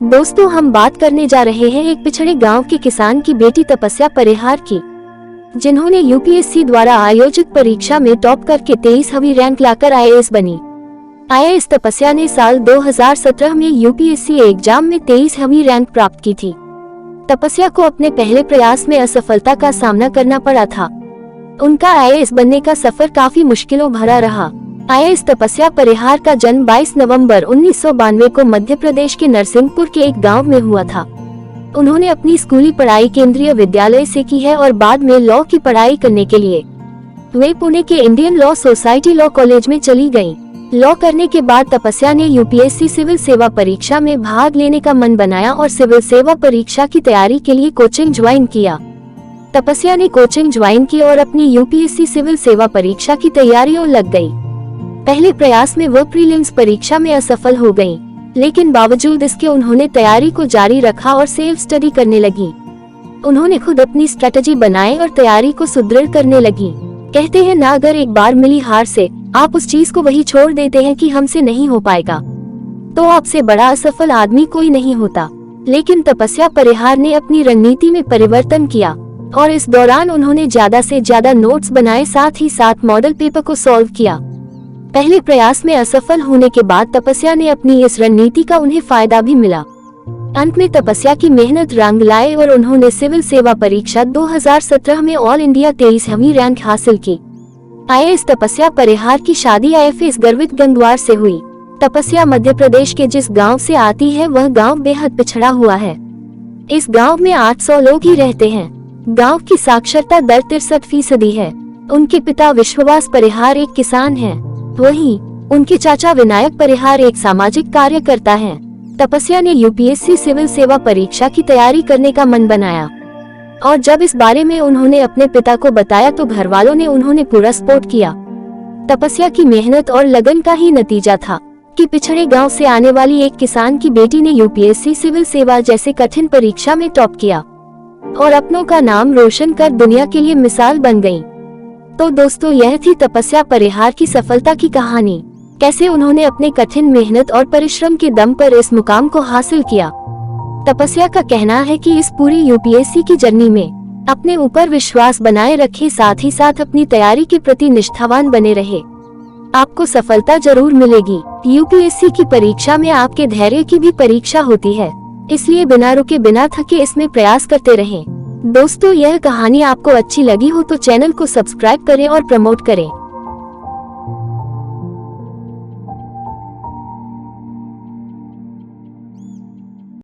दोस्तों, हम बात करने जा रहे हैं एक पिछड़े गांव के किसान की बेटी तपस्या परिहार की, जिन्होंने यूपीएससी द्वारा आयोजित परीक्षा में टॉप करके 23वीं रैंक लाकर आईएएस बनी। आईएएस तपस्या ने साल 2017 में यूपीएससी एग्जाम में 23वीं रैंक प्राप्त की थी। तपस्या को अपने पहले प्रयास में असफलता का सामना करना पड़ा था। उनका आईएएस बनने का सफर काफी मुश्किलों भरा रहा। आईएएस तपस्या परिहार का जन्म 22 नवंबर 1992 को मध्य प्रदेश के नरसिंहपुर के एक गांव में हुआ था। उन्होंने अपनी स्कूली पढ़ाई केंद्रीय विद्यालय से की है और बाद में लॉ की पढ़ाई करने के लिए वे पुणे के Indian law society law college में चली गयीं। लॉ करने के बाद तपस्या ने यूपीएससी सिविल सेवा परीक्षा में भाग लेने का मन बनाया और सिविल सेवा परीक्षा की तैयारी के लिए कोचिंग ज्वाइन किया। तपस्या ने कोचिंग ज्वाइन की और अपनी यूपीएससी सिविल सेवा परीक्षा की तैयारियों लग गयी। पहले प्रयास में वो प्रीलिम्स परीक्षा में असफल हो गयी, लेकिन बावजूद इसके उन्होंने तैयारी को जारी रखा और सेल्फ स्टडी करने लगी। उन्होंने खुद अपनी स्ट्रेटजी बनाए और तैयारी को सुदृढ़ करने लगी। कहते हैं ना, अगर एक बार मिली हार से आप उस चीज को वही छोड़ देते हैं कि हमसे नहीं हो पाएगा, तो आपसे बड़ा असफल आदमी कोई नहीं होता। लेकिन तपस्या परिहार ने अपनी रणनीति में परिवर्तन किया और इस दौरान उन्होंने ज्यादा से ज्यादा नोट्स बनाए, साथ ही साथ मॉडल पेपर को सॉल्व किया। पहले प्रयास में असफल होने के बाद तपस्या ने अपनी इस रणनीति का उन्हें फायदा भी मिला। अंत में तपस्या की मेहनत रंग लाए और उन्होंने सिविल सेवा परीक्षा 2017 में ऑल इंडिया 23वीं रैंक हासिल की। आईएएस तपस्या परिहार की शादी आईएफएस गर्वित गंगवार से हुई। तपस्या मध्य प्रदेश के जिस गांव से आती है वह गांव बेहद पिछड़ा हुआ है। इस गांव में 800 लोग ही रहते हैं। गांव की साक्षरता दर 63% है। उनके पिता विश्ववास परिहार एक किसान हैं। वहीं उनके चाचा विनायक परिहार एक सामाजिक कार्यकर्ता हैं। तपस्या ने यूपीएससी सिविल सेवा परीक्षा की तैयारी करने का मन बनाया और जब इस बारे में उन्होंने अपने पिता को बताया तो घर वालों ने उन्होंने पूरा सपोर्ट किया। तपस्या की मेहनत और लगन का ही नतीजा था कि पिछड़े गांव से आने वाली एक किसान की बेटी ने यूपीएससी सिविल सेवा जैसे कठिन परीक्षा में टॉप किया और अपनों का नाम रोशन कर दुनिया के लिए मिसाल बन गयी। तो दोस्तों, यह थी तपस्या परिहार की सफलता की कहानी। कैसे उन्होंने अपने कठिन मेहनत और परिश्रम के दम पर इस मुकाम को हासिल किया। तपस्या का कहना है कि इस पूरी यूपीएससी की जर्नी में अपने ऊपर विश्वास बनाए रखे, साथ ही साथ अपनी तैयारी के प्रति निष्ठावान बने रहे। आपको सफलता जरूर मिलेगी। यूपीएससी की परीक्षा में आपके धैर्य की भी परीक्षा होती है, इसलिए बिना रुके बिना थके इसमें प्रयास करते रहें। दोस्तों, यह कहानी आपको अच्छी लगी हो तो चैनल को सब्सक्राइब करें और प्रमोट करें।